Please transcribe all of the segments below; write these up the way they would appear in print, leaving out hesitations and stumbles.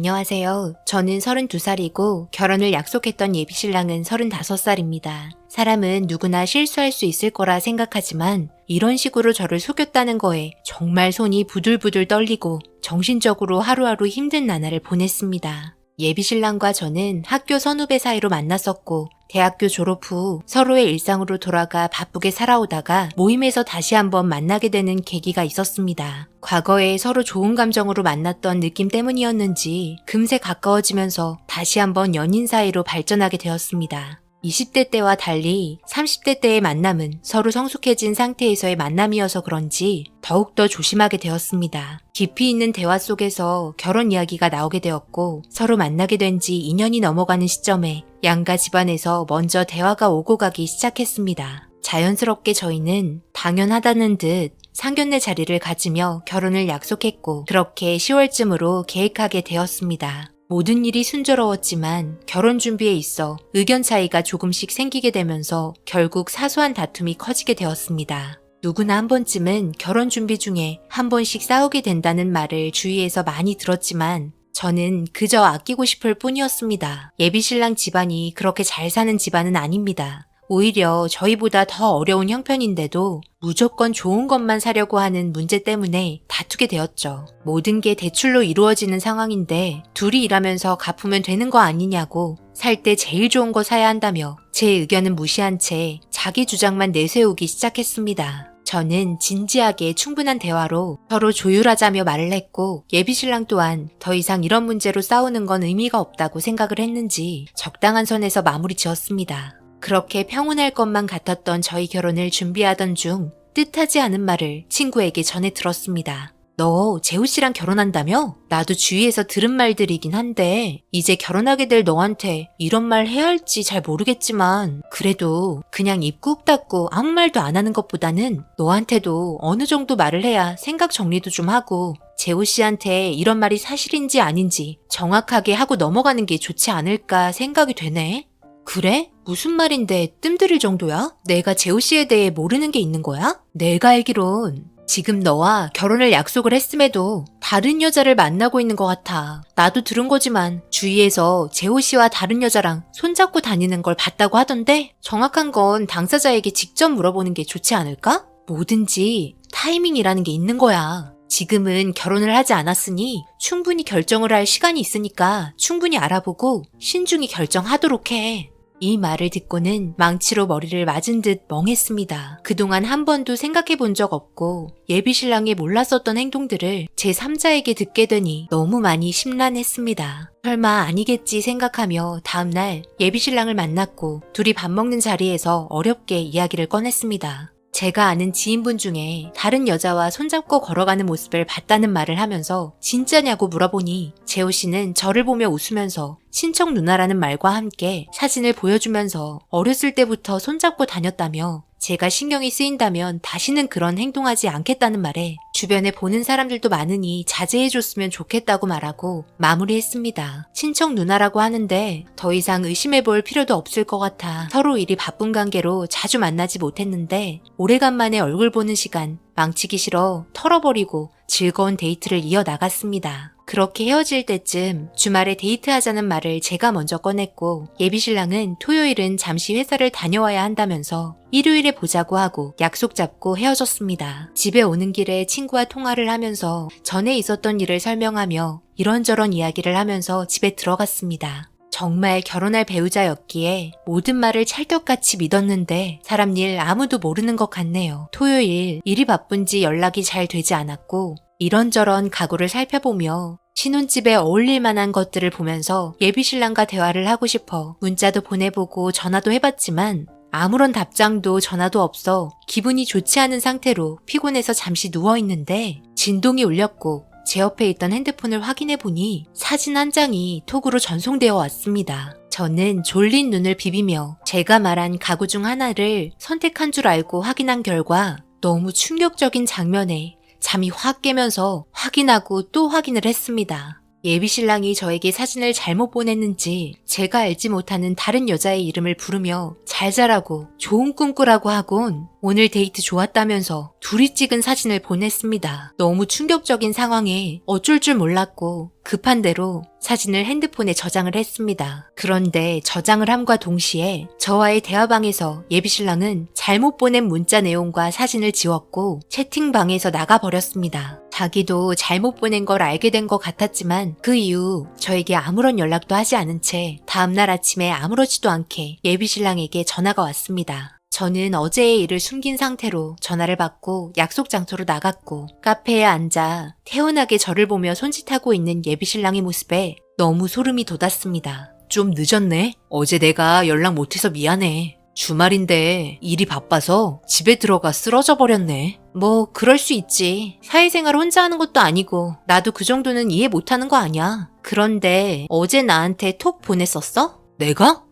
안녕하세요. 저는 32살이고 결혼을 약속했던 예비신랑은 35살입니다. 사람은 누구나 실수할 수 있을 거라 생각하지만 이런 식으로 저를 속였다는 거에 정말 손이 부들부들 떨리고 정신적으로 하루하루 힘든 나날을 보냈습니다. 예비신랑과 저는 학교 선후배 사이로 만났었고 대학교 졸업 후 서로의 일상으로 돌아가 바쁘게 살아오다가 모임에서 다시 한번 만나게 되는 계기가 있었습니다. 과거에 서로 좋은 감정으로 만났던 느낌 때문이었는지 금세 가까워지면서 다시 한번 연인 사이로 발전하게 되었습니다. 20대 때와 달리 30대 때의 만남은 서로 성숙해진 상태에서의 만남이어서 그런지 더욱더 조심하게 되었습니다. 깊이 있는 대화 속에서 결혼 이야기가 나오게 되었고 서로 만나게 된 지 2년이 넘어가는 시점에 양가 집안에서 먼저 대화가 오고 가기 시작했습니다. 자연스럽게 저희는 당연하다는 듯 상견례 자리를 가지며 결혼을 약속했고 그렇게 10월쯤으로 계획하게 되었습니다. 모든 일이 순조로웠지만 결혼 준비에 있어 의견 차이가 조금씩 생기게 되면서 결국 사소한 다툼이 커지게 되었습니다. 누구나 한 번쯤은 결혼 준비 중에 한 번씩 싸우게 된다는 말을 주위에서 많이 들었지만 저는 그저 아끼고 싶을 뿐이었습니다. 예비신랑 집안이 그렇게 잘 사는 집안은 아닙니다. 오히려 저희보다 더 어려운 형편인데도 무조건 좋은 것만 사려고 하는 문제 때문에 다투게 되었죠. 모든 게 대출로 이루어지는 상황인데 둘이 일하면서 갚으면 되는 거 아니냐고 살 때 제일 좋은 거 사야 한다며 제 의견은 무시한 채 자기 주장만 내세우기 시작했습니다. 저는 진지하게 충분한 대화로 서로 조율하자며 말을 했고 예비신랑 또한 더 이상 이런 문제로 싸우는 건 의미가 없다고 생각을 했는지 적당한 선에서 마무리 지었습니다. 그렇게 평온할 것만 같았던 저희 결혼을 준비하던 중 뜻하지 않은 말을 친구에게 전해 들었습니다. 너 재호 씨랑 결혼한다며? 나도 주위에서 들은 말들이긴 한데 이제 결혼하게 될 너한테 이런 말 해야 할지 잘 모르겠지만 그래도 그냥 입 꾹 닫고 아무 말도 안 하는 것보다는 너한테도 어느 정도 말을 해야 생각 정리도 좀 하고 재호 씨한테 이런 말이 사실인지 아닌지 정확하게 하고 넘어가는 게 좋지 않을까 생각이 되네. 그래? 무슨 말인데 뜸들일 정도야? 내가 재호 씨에 대해 모르는 게 있는 거야? 내가 알기론 지금 너와 결혼을 약속을 했음에도 다른 여자를 만나고 있는 것 같아. 나도 들은 거지만 주위에서 재호 씨와 다른 여자랑 손잡고 다니는 걸 봤다고 하던데 정확한 건 당사자에게 직접 물어보는 게 좋지 않을까? 뭐든지 타이밍이라는 게 있는 거야. 지금은 결혼을 하지 않았으니 충분히 결정을 할 시간이 있으니까 충분히 알아보고 신중히 결정하도록 해. 이 말을 듣고는 망치로 머리를 맞은 듯 멍했습니다. 그동안 한 번도 생각해 본 적 없고 예비신랑이 몰랐었던 행동들을 제3자에게 듣게 되니 너무 많이 심란했습니다. 설마 아니겠지 생각하며 다음날 예비신랑을 만났고 둘이 밥 먹는 자리에서 어렵게 이야기를 꺼냈습니다. 제가 아는 지인분 중에 다른 여자와 손잡고 걸어가는 모습을 봤다는 말을 하면서 진짜냐고 물어보니 재호 씨는 저를 보며 웃으면서 친척 누나라는 말과 함께 사진을 보여주면서 어렸을 때부터 손잡고 다녔다며 제가 신경이 쓰인다면 다시는 그런 행동하지 않겠다는 말에 주변에 보는 사람들도 많으니 자제해줬으면 좋겠다고 말하고 마무리했습니다. 친척 누나라고 하는데 더 이상 의심해볼 필요도 없을 것 같아 서로 일이 바쁜 관계로 자주 만나지 못했는데 오래간만에 얼굴 보는 시간 망치기 싫어 털어버리고 즐거운 데이트를 이어나갔습니다. 그렇게 헤어질 때쯤 주말에 데이트하자는 말을 제가 먼저 꺼냈고 예비신랑은 토요일은 잠시 회사를 다녀와야 한다면서 일요일에 보자고 하고 약속 잡고 헤어졌습니다. 집에 오는 길에 친구와 통화를 하면서 전에 있었던 일을 설명하며 이런저런 이야기를 하면서 집에 들어갔습니다. 정말 결혼할 배우자였기에 모든 말을 찰떡같이 믿었는데 사람 일 아무도 모르는 것 같네요. 토요일 일이 바쁜지 연락이 잘 되지 않았고 이런저런 가구를 살펴보며 신혼집에 어울릴 만한 것들을 보면서 예비신랑과 대화를 하고 싶어 문자도 보내보고 전화도 해봤지만 아무런 답장도 전화도 없어 기분이 좋지 않은 상태로 피곤해서 잠시 누워있는데 진동이 울렸고 제 옆에 있던 핸드폰을 확인해보니 사진 한 장이 톡으로 전송되어 왔습니다. 저는 졸린 눈을 비비며 제가 말한 가구 중 하나를 선택한 줄 알고 확인한 결과 너무 충격적인 장면에 잠이 확 깨면서 확인하고 또 확인을 했습니다. 예비신랑이 저에게 사진을 잘못 보냈는지 제가 알지 못하는 다른 여자의 이름을 부르며 잘 자라고 좋은 꿈 꾸라고 하곤 오늘 데이트 좋았다면서 둘이 찍은 사진을 보냈습니다. 너무 충격적인 상황에 어쩔 줄 몰랐고 급한 대로 사진을 핸드폰에 저장을 했습니다. 그런데 저장을 함과 동시에 저와의 대화방에서 예비신랑은 잘못 보낸 문자 내용과 사진을 지웠고 채팅방에서 나가버렸습니다. 자기도 잘못 보낸 걸 알게 된 것 같았지만 그 이후 저에게 아무런 연락도 하지 않은 채 다음날 아침에 아무렇지도 않게 예비신랑에게 전화가 왔습니다. 저는 어제의 일을 숨긴 상태로 전화를 받고 약속 장소로 나갔고 카페에 앉아 태연하게 저를 보며 손짓하고 있는 예비신랑의 모습에 너무 소름이 돋았습니다. 좀 늦었네? 어제 내가 연락 못해서 미안해. 주말인데 일이 바빠서 집에 들어가 쓰러져 버렸네. 뭐 그럴 수 있지. 사회생활 혼자 하는 것도 아니고 나도 그 정도는 이해 못하는 거 아니야. 그런데 어제 나한테 톡 보냈었어? 내가?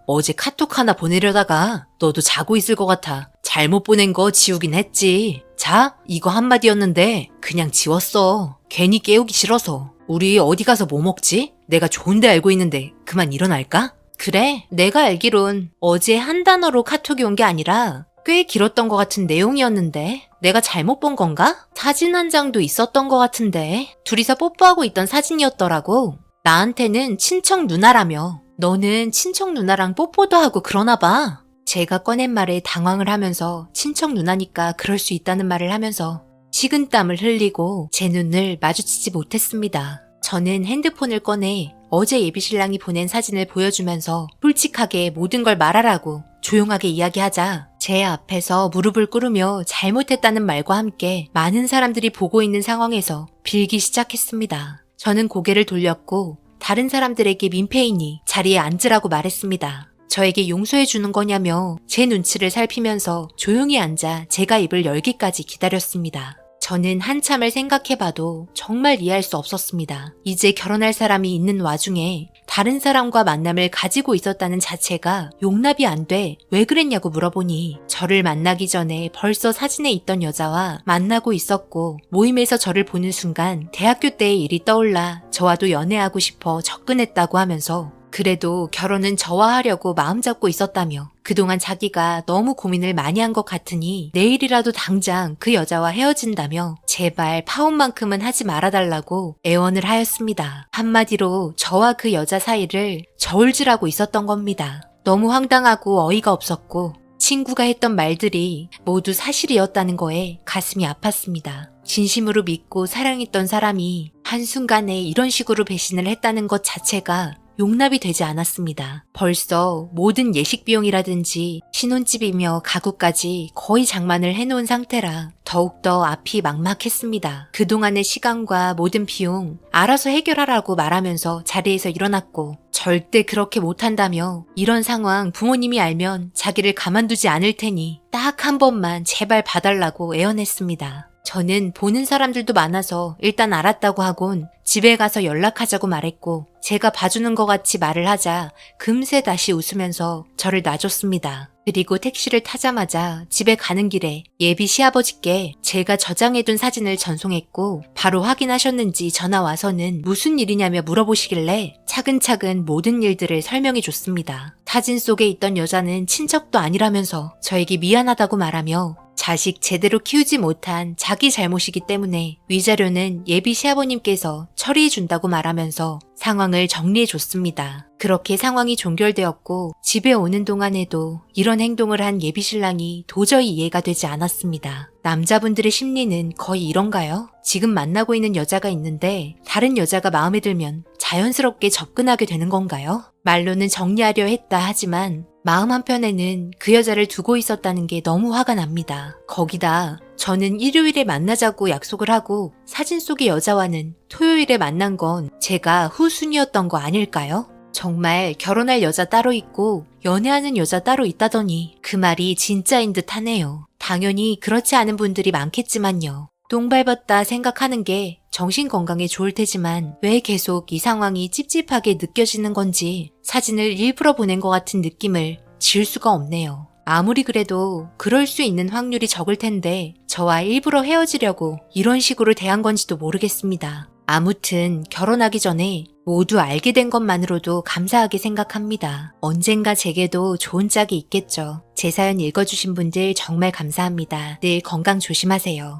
어제 카톡 하나 보내려다가 너도 자고 있을 것 같아. 잘못 보낸 거 지우긴 했지. 자, 이거 한마디였는데 그냥 지웠어. 괜히 깨우기 싫어서. 우리 어디 가서 뭐 먹지? 내가 좋은데 알고 있는데 그만 일어날까? 그래, 내가 알기론 어제 한 단어로 카톡이 온 게 아니라 꽤 길었던 것 같은 내용이었는데 내가 잘못 본 건가? 사진 한 장도 있었던 것 같은데 둘이서 뽀뽀하고 있던 사진이었더라고. 나한테는 친척 누나라며. 너는 친척 누나랑 뽀뽀도 하고 그러나 봐. 제가 꺼낸 말에 당황을 하면서 친척 누나니까 그럴 수 있다는 말을 하면서 식은땀을 흘리고 제 눈을 마주치지 못했습니다. 저는 핸드폰을 꺼내 어제 예비신랑이 보낸 사진을 보여주면서 솔직하게 모든 걸 말하라고 조용하게 이야기하자 제 앞에서 무릎을 꿇으며 잘못했다는 말과 함께 많은 사람들이 보고 있는 상황에서 빌기 시작했습니다. 저는 고개를 돌렸고 다른 사람들에게 민폐이니 자리에 앉으라고 말했습니다. 저에게 용서해 주는 거냐며 제 눈치를 살피면서 조용히 앉아 제가 입을 열기까지 기다렸습니다. 저는 한참을 생각해봐도 정말 이해할 수 없었습니다. 이제 결혼할 사람이 있는 와중에 다른 사람과 만남을 가지고 있었다는 자체가 용납이 안 돼 왜 그랬냐고 물어보니 저를 만나기 전에 벌써 사진에 있던 여자와 만나고 있었고 모임에서 저를 보는 순간 대학교 때의 일이 떠올라 저와도 연애하고 싶어 접근했다고 하면서 그래도 결혼은 저와 하려고 마음 잡고 있었다며 그동안 자기가 너무 고민을 많이 한 것 같으니 내일이라도 당장 그 여자와 헤어진다며 제발 파혼만큼은 하지 말아달라고 애원을 하였습니다. 한마디로 저와 그 여자 사이를 저울질하고 있었던 겁니다. 너무 황당하고 어이가 없었고 친구가 했던 말들이 모두 사실이었다는 거에 가슴이 아팠습니다. 진심으로 믿고 사랑했던 사람이 한순간에 이런 식으로 배신을 했다는 것 자체가 용납이 되지 않았습니다. 벌써 모든 예식 비용이라든지 신혼집이며 가구까지 거의 장만을 해놓은 상태라 더욱더 앞이 막막했습니다. 그동안의 시간과 모든 비용 알아서 해결하라고 말하면서 자리에서 일어났고 절대 그렇게 못한다며 이런 상황 부모님이 알면 자기를 가만두지 않을 테니 딱 한 번만 제발 봐달라고 애원했습니다. 저는 보는 사람들도 많아서 일단 알았다고 하곤 집에 가서 연락하자고 말했고 제가 봐주는 것 같이 말을 하자 금세 다시 웃으면서 저를 놔줬습니다. 그리고 택시를 타자마자 집에 가는 길에 예비 시아버지께 제가 저장해둔 사진을 전송했고 바로 확인하셨는지 전화 와서는 무슨 일이냐며 물어보시길래 차근차근 모든 일들을 설명해 줬습니다. 사진 속에 있던 여자는 친척도 아니라면서 저에게 미안하다고 말하며 자식 제대로 키우지 못한 자기 잘못이기 때문에 위자료는 예비 시아버님께서 처리해준다고 말하면서 상황을 정리해줬습니다. 그렇게 상황이 종결되었고 집에 오는 동안에도 이런 행동을 한 예비 신랑이 도저히 이해가 되지 않았습니다. 남자분들의 심리는 거의 이런가요? 지금 만나고 있는 여자가 있는데 다른 여자가 마음에 들면 자연스럽게 접근하게 되는 건가요? 말로는 정리하려 했다 하지만 마음 한편에는 그 여자를 두고 있었다는 게 너무 화가 납니다. 거기다 저는 일요일에 만나자고 약속을 하고 사진 속의 여자와는 토요일에 만난 건 제가 후순위였던 거 아닐까요? 정말 결혼할 여자 따로 있고 연애하는 여자 따로 있다더니 그 말이 진짜인 듯 하네요. 당연히 그렇지 않은 분들이 많겠지만요. 똥 밟았다 생각하는 게 정신 건강에 좋을 테지만 왜 계속 이 상황이 찝찝하게 느껴지는 건지 사진을 일부러 보낸 것 같은 느낌을 지울 수가 없네요. 아무리 그래도 그럴 수 있는 확률이 적을 텐데 저와 일부러 헤어지려고 이런 식으로 대한 건지도 모르겠습니다. 아무튼 결혼하기 전에 모두 알게 된 것만으로도 감사하게 생각합니다. 언젠가 제게도 좋은 짝이 있겠죠. 제 사연 읽어주신 분들 정말 감사합니다. 늘 건강 조심하세요.